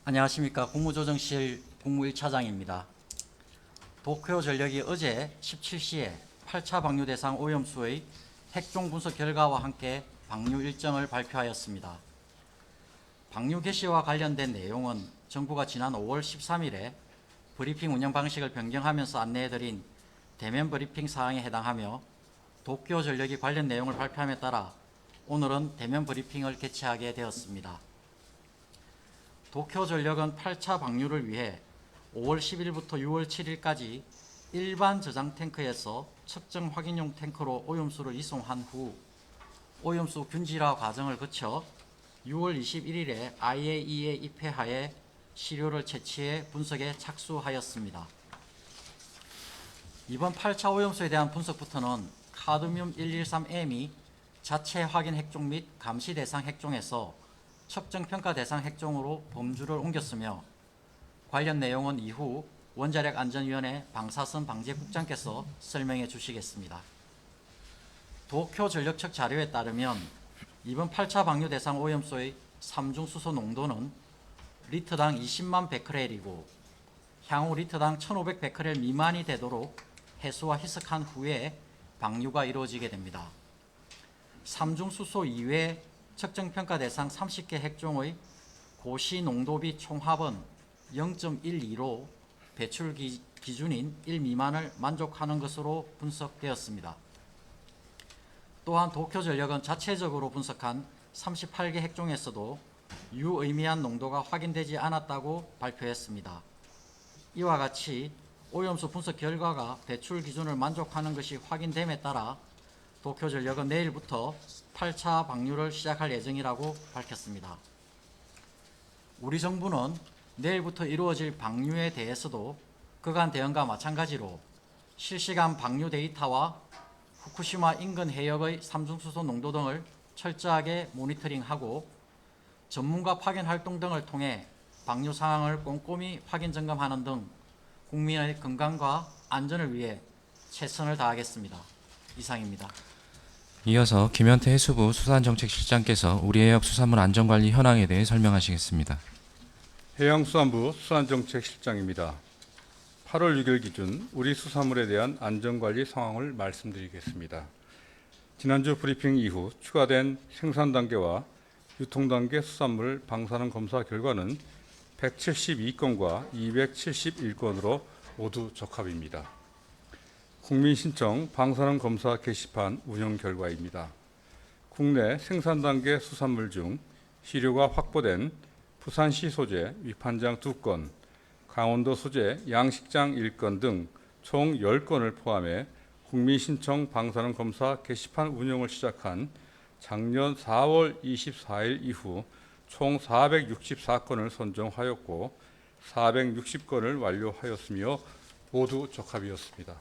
안녕하십니까. 국무조정실 국무 1차장입니다. 도쿄전력이 어제 17시에 8차 방류 대상 오염수의 핵종 분석 결과와 함께 방류 일정을 발표하였습니다. 방류 개시와 관련된 내용은 정부가 지난 5월 13일에 브리핑 운영 방식을 변경하면서 안내해드린 대면 브리핑 사항에 해당하며 도쿄전력이 관련 내용을 발표함에 따라 오늘은 대면 브리핑을 개최하게 되었습니다. 도쿄전력은 8차 방류를 위해 5월 10일부터 6월 7일까지 일반 저장 탱크에서 측정 확인용 탱크로 오염수를 이송한 후 오염수 균질화 과정을 거쳐 6월 21일에 IAEA 입회하에 시료를 채취해 분석에 착수하였습니다. 이번 8차 오염수에 대한 분석부터는 카드뮴 113M이 자체 확인 핵종 및 감시 대상 핵종에서 측정 평가 대상 핵종으로 범주를 옮겼으며 관련 내용은 이후 원자력안전위원회 방사선 방재국장께서 설명해 주시겠습니다. 도쿄전력 측 자료에 따르면 이번 8차 방류 대상 오염수의 삼중수소 농도는 리터당 20만 베크렐이고 향후 리터당 1,500 베크렐 미만이 되도록 해수와 희석한 후에 방류가 이루어지게 됩니다. 삼중수소 이외 측정평가 대상 30개 핵종의 고시 농도비 총합은 0.12로 배출 기준인 1 미만을 만족하는 것으로 분석되었습니다. 또한 도쿄전력은 자체적으로 분석한 38개 핵종에서도 유의미한 농도가 확인되지 않았다고 발표했습니다. 이와 같이 오염수 분석 결과가 배출 기준을 만족하는 것이 확인됨에 따라 도쿄전력은 내일부터 8차 방류를 시작할 예정이라고 밝혔습니다. 우리 정부는 내일부터 이루어질 방류에 대해서도 그간 대응과 마찬가지로 실시간 방류 데이터와 후쿠시마 인근 해역의 삼중수소 농도 등을 철저하게 모니터링하고 전문가 파견 활동 등을 통해 방류 상황을 꼼꼼히 확인 점검하는 등 국민의 건강과 안전을 위해 최선을 다하겠습니다. 이상입니다. 이어서 김현태 해수부 수산정책실장께서 우리 해역 수산물 안전관리 현황에 대해 설명하시겠습니다. 해양수산부 수산정책실장입니다. 8월 6일 기준 우리 수산물에 대한 안전관리 상황을 말씀드리겠습니다. 지난주 브리핑 이후 추가된 생산 단계와 유통 단계 수산물 방사능 검사 결과는 172건과 271건으로 모두 적합입니다. 국민신청 방사능 검사 게시판 운영 결과입니다. 국내 생산 단계 수산물 중 시료가 확보된 부산시 소재 위판장 2건, 강원도 소재 양식장 1건 등 총 10건을 포함해 국민신청 방사능 검사 게시판 운영을 시작한 작년 4월 24일 이후 총 464건을 선정하였고 460건을 완료하였으며 모두 적합이었습니다.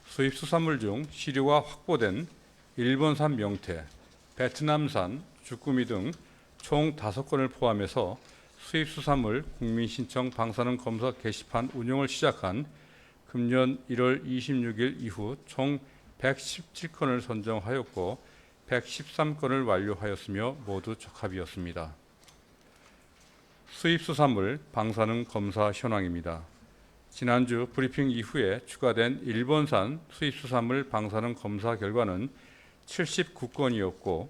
수입수산물 중 시료가 확보된 일본산 명태, 베트남산 주꾸미 등 총 5건을 포함해서 수입수산물 국민신청 방사능 검사 게시판 운영을 시작한 금년 1월 26일 이후 총 117건을 선정하였고 113건을 완료하였으며 모두 적합이었습니다. 수입수산물 방사능 검사 현황입니다. 지난주 브리핑 이후에 추가된 일본산 수입수산물 방사능 검사 결과는 79건이었고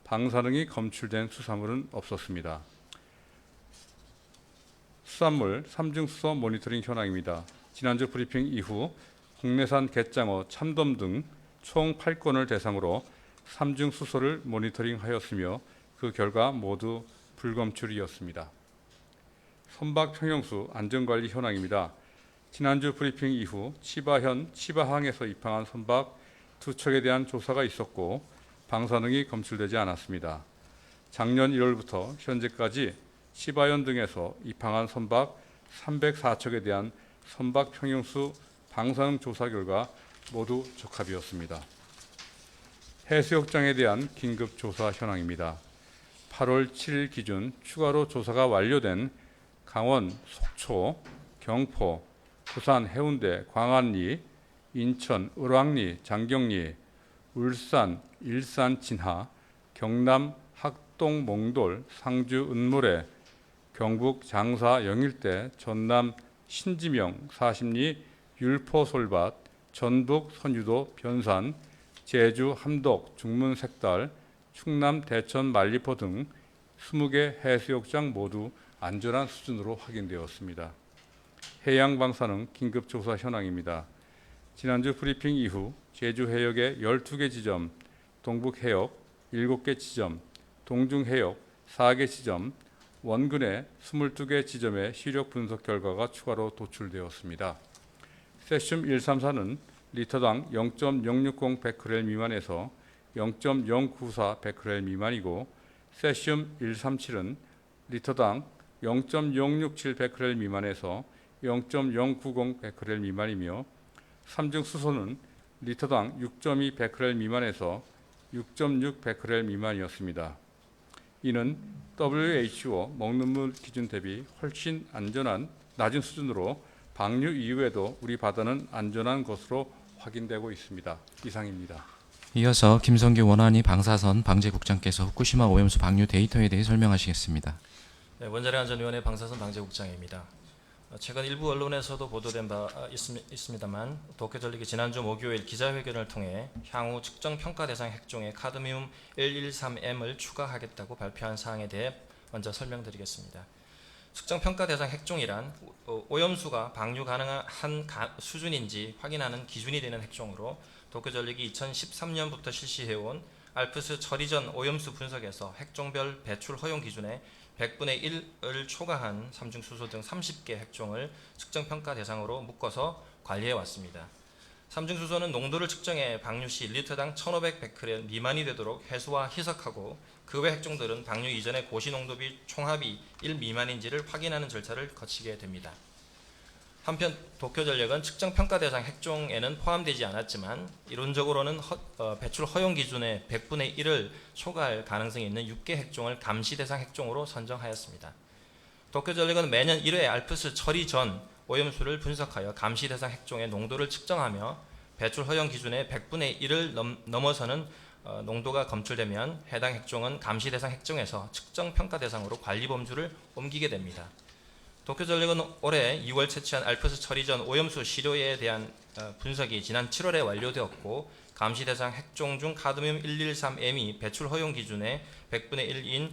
방사능이 검출된 수산물은 없었습니다. 수산물 삼중수소 모니터링 현황입니다. 지난주 브리핑 이후 국내산 갯장어, 참돔 등 총 8건을 대상으로 삼중수소를 모니터링하였으며 그 결과 모두 불검출이었습니다. 선박 평형수 안전관리 현황입니다. 지난주 브리핑 이후 치바현, 치바항에서 입항한 선박 2척에 대한 조사가 있었고 방사능이 검출되지 않았습니다. 작년 1월부터 현재까지 치바현 등에서 입항한 선박 304척에 대한 선박 평형수 방사능 조사 결과 모두 적합이었습니다. 해수욕장에 대한 긴급 조사 현황입니다. 8월 7일 기준 추가로 조사가 완료된 강원, 속초, 경포, 부산, 해운대, 광안리, 인천, 을왕리, 장경리, 울산, 일산, 진하, 경남, 학동, 몽돌, 상주, 은모래, 경북 장사 영일대, 전남 신지명 40리, 율포 솔밭, 전북 선유도 변산, 제주 함덕 중문 색달, 충남 대천 만리포 등 20개 해수욕장 모두 안전한 수준으로 확인되었습니다. 해양방사능 긴급조사 현황입니다. 지난주 브리핑 이후 제주 해역의 12개 지점, 동북 해역 7개 지점, 동중 해역 4개 지점, 원근의 22개 지점의 시력 분석 결과가 추가로 도출되었습니다. 세슘 134는 리터당 0.060 베크렐 미만에서 0.094 베크렐 미만이고, 세슘 137은 리터당 0.067 베크렐 미만에서 0.090 베크렐 미만이며, 삼중 수소는 리터당 6.2 베크렐 미만에서 6.6 베크렐 미만이었습니다. 이는 WHO 먹는 물 기준 대비 훨씬 안전한 낮은 수준으로 방류 이후에도 우리 바다는 안전한 것으로 확인되고 있습니다. 이상입니다. 이어서 김성규 원안위 방사선 방제국장께서 후쿠시마 오염수 방류 데이터에 대해 설명하시겠습니다. 네, 원자력 안전위원회 방사선 방제국장입니다. 최근 일부 언론에서도 보도된 바 있습니다만, 도쿄전력이 지난주 목요일 기자회견을 통해 향후 측정 평가 대상 핵종에 카드미움 113M을 추가하겠다고 발표한 사항에 대해 먼저 설명드리겠습니다. 측정 평가 대상 핵종이란 오염수가 방류 가능한 수준인지 확인하는 기준이 되는 핵종으로, 도쿄전력이 2013년부터 실시해온 알프스 처리 전 오염수 분석에서 핵종별 배출 허용 기준에 100분의 1을 초과한 삼중수소 등 30개 핵종을 측정평가 대상으로 묶어서 관리해 왔습니다. 삼중수소는 농도를 측정해 방류 시 리터당 1500 베크렐 미만이 되도록 해수와 희석하고, 그 외 핵종들은 방류 이전의 고시농도비 총합이 1 미만인지를 확인하는 절차를 거치게 됩니다. 한편 도쿄전력은 측정평가 대상 핵종에는 포함되지 않았지만, 이론적으로는 배출 허용 기준의 100분의 1을 초과할 가능성이 있는 6개 핵종을 감시 대상 핵종으로 선정하였습니다. 도쿄전력은 매년 1회 알프스 처리 전 오염수를 분석하여 감시 대상 핵종의 농도를 측정하며, 배출 허용 기준의 100분의 1을 넘어서는 농도가 검출되면 해당 핵종은 감시 대상 핵종에서 측정평가 대상으로 관리 범주를 옮기게 됩니다. 도쿄전력은 올해 2월 채취한 알프스 처리 전 오염수 시료에 대한 분석이 지난 7월에 완료되었고, 감시 대상 핵종 중 카드뮴 113M이 배출 허용 기준의 100분의 1인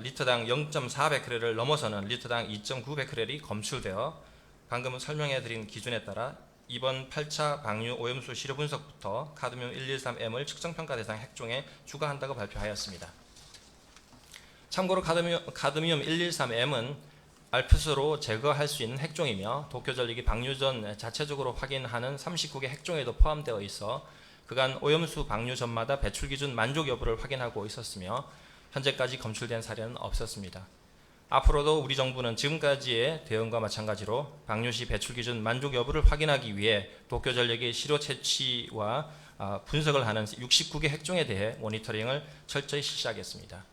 리터당 0.4 베크렐을 넘어서는 리터당 2.9 베크렐이 검출되어, 방금 설명해 드린 기준에 따라 이번 8차 방류 오염수 시료 분석부터 카드뮴 113M을 측정평가 대상 핵종에 추가한다고 발표하였습니다. 참고로 카드뮴 113M은 알프스로 제거할 수 있는 핵종이며, 도쿄전력이 방류 전 자체적으로 확인하는 39개 핵종에도 포함되어 있어 그간 오염수 방류 전마다 배출 기준 만족 여부를 확인하고 있었으며, 현재까지 검출된 사례는 없었습니다. 앞으로도 우리 정부는 지금까지의 대응과 마찬가지로 방류 시 배출 기준 만족 여부를 확인하기 위해 도쿄전력의 시료 채취와 분석을 하는 69개 핵종에 대해 모니터링을 철저히 실시하겠습니다.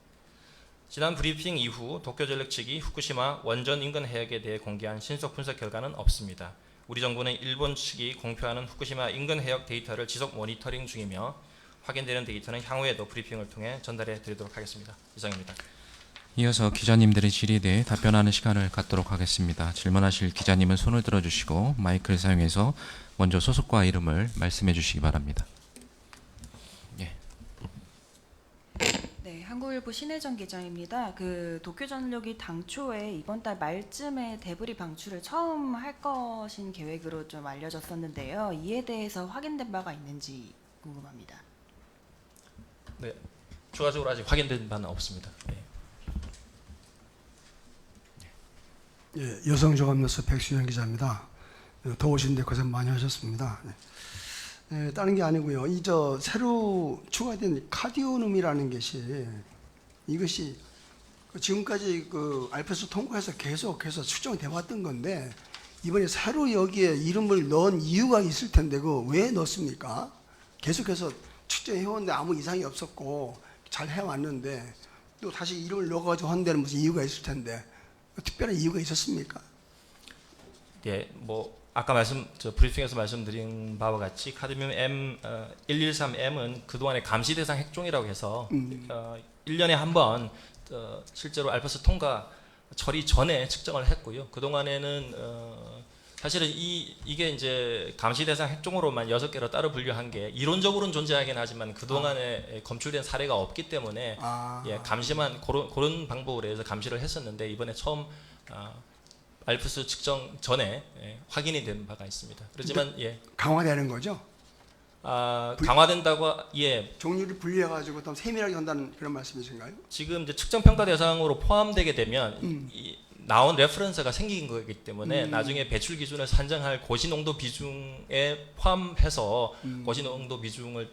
지난 브리핑 이후 도쿄전력 측이 후쿠시마 원전 인근 해역에 대해 공개한 신속 분석 결과는 없습니다. 우리 정부는 일본 측이 공표하는 후쿠시마 인근 해역 데이터를 지속 모니터링 중이며, 확인되는 데이터는 향후에도 브리핑을 통해 전달해 드리도록 하겠습니다. 이상입니다. 이어서 기자님들의 질의에 대해 답변하는 시간을 갖도록 하겠습니다. 질문하실 기자님은 손을 들어주시고 마이크를 사용해서 먼저 소속과 이름을 말씀해 주시기 바랍니다. 네, 한국일보 신혜정 기자입니다. 도쿄전력이 당초에 이번 달 말쯤에 데브리 방출을 처음 할 것인 계획으로 좀 알려졌었는데요. 이에 대해서 확인된 바가 있는지 궁금합니다. 네, 추가적으로 아직 확인된 바는 없습니다. 네. 예, 여성조합뉴스 백수현 기자입니다. 더우신데 고생 많이 하셨습니다. 네, 다른 게 아니고요. 새로 추가된 카디오눔이라는 것이, 이것이 지금까지 알프스 통과해서 계속해서 측정돼 왔던 건데, 이번에 새로 여기에 이름을 넣은 이유가 있을 텐데 왜 넣습니까? 계속해서 측정해왔는데 아무 이상이 없었고 잘 해왔는데 또 다시 이름을 넣어가지고 한 데는 무슨 이유가 있을 텐데, 특별한 이유가 있었습니까? 네, 아까 브리핑에서 말씀드린 바와 같이 카드뮴 113M은 그동안의 감시 대상 핵종이라고 해서 1년에 한 번 실제로 알프스 통과 처리 전에 측정을 했고요. 그 동안에는 사실은 이게 이제 감시 대상 핵종으로만 6개로 따로 분류한 게 이론적으로는 존재하긴 하지만 그 동안에 검출된 사례가 없기 때문에 예, 감시만 그런 방법으로 해서 감시를 했었는데 이번에 처음 알프스 측정 전에 확인이 된 바가 있습니다. 그렇지만 예, 강화되는 거죠? 강화된다고 예. 종류를 분리해가지고 더 세밀하게 한다는 그런 말씀이신가요? 지금 이제 측정 평가 대상으로 포함되게 되면 나온 레퍼런스가 생긴 거기 때문에 나중에 배출 기준을 산정할 고시농도 비중에 포함해서 고시농도 비중을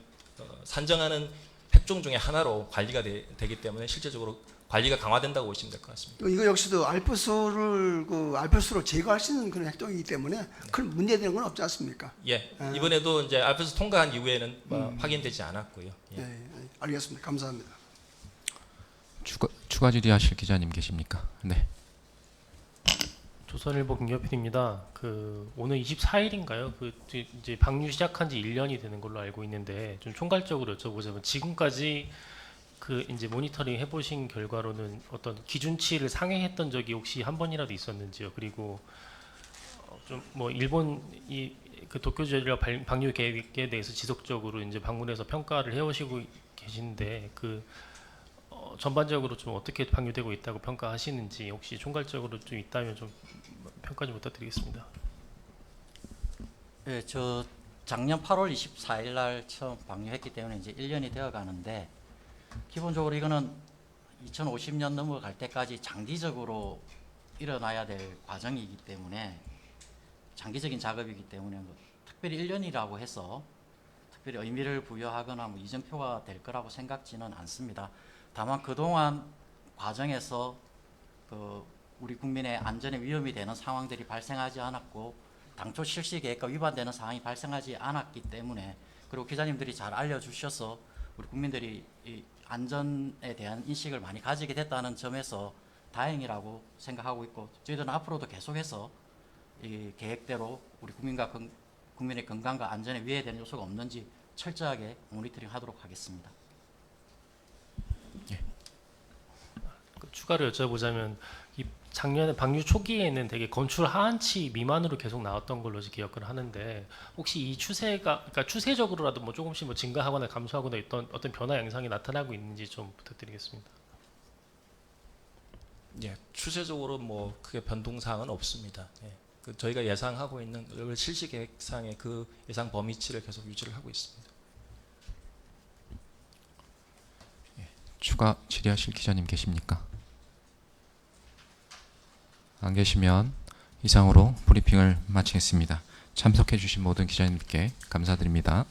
산정하는 핵종 중에 하나로 관리가 되기 때문에 실제적으로 관리가 강화된다고 보시면 될 것 같습니다. 이거 역시도 알프스로 제거할 수 있는 그런 핵종이기 때문에 큰 문제되는 건 없지 않습니까? 예, 이번에도 이제 알프스 통과한 이후에는 확인되지 않았고요. 예. 예, 알겠습니다. 감사합니다. 추가 질의하실 기자님 계십니까? 네. 조선일보 김여필입니다. 오늘 24일인가요? 이제 방류 시작한 지 1년이 되는 걸로 알고 있는데 좀 총괄적으로 여쭤보자면 지금까지 이제 모니터링 해보신 결과로는 어떤 기준치를 상회했던 적이 혹시 한 번이라도 있었는지요? 그리고 좀 뭐 일본 도쿄 전력 방류 계획에 대해서 지속적으로 이제 방문해서 평가를 해오시고 계신데 전반적으로 좀 어떻게 방류되고 있다고 평가하시는지 혹시 총괄적으로 좀 있다면 좀 평가 좀 부탁드리겠습니다. 예, 저 작년 8월 24일 날 처음 방류했기 때문에 이제 1년이 되어 가는데 기본적으로 이거는 2050년 넘어갈 때까지 장기적으로 일어나야 될 과정이기 때문에 장기적인 작업이기 때문에 뭐 특별히 1년이라고 해서 특별히 의미를 부여하거나 뭐 이정표가 될 거라고 생각지는 않습니다. 다만 그동안 과정에서 우리 국민의 안전에 위험이 되는 상황들이 발생하지 않았고 당초 실시 계획과 위반되는 상황이 발생하지 않았기 때문에 그리고 기자님들이 잘 알려주셔서 우리 국민들이 이 안전에 대한 인식을 많이 가지게 됐다는 점에서 다행이라고 생각하고 있고 저희들은 앞으로도 계속해서 이 계획대로 우리 국민의 건강과 안전에 위해되는 요소가 없는지 철저하게 모니터링하도록 하겠습니다. 추가로 여쭤보자면 작년에 방류 초기에는 되게 건출 하한치 미만으로 계속 나왔던 걸로 기억을 하는데 혹시 이 추세가 그러니까 추세적으로라도 뭐 조금씩 뭐 증가하거나 감소하거나 어떤 변화 양상이 나타나고 있는지 좀 부탁드리겠습니다. 예, 추세적으로 뭐 크게 변동 사항은 없습니다. 예. 저희가 예상하고 있는 실시 계획상의 그 예상 범위치를 계속 유지를 하고 있습니다. 추가 질의하실 기자님 계십니까? 안 계시면 이상으로 브리핑을 마치겠습니다. 참석해 주신 모든 기자님께 감사드립니다.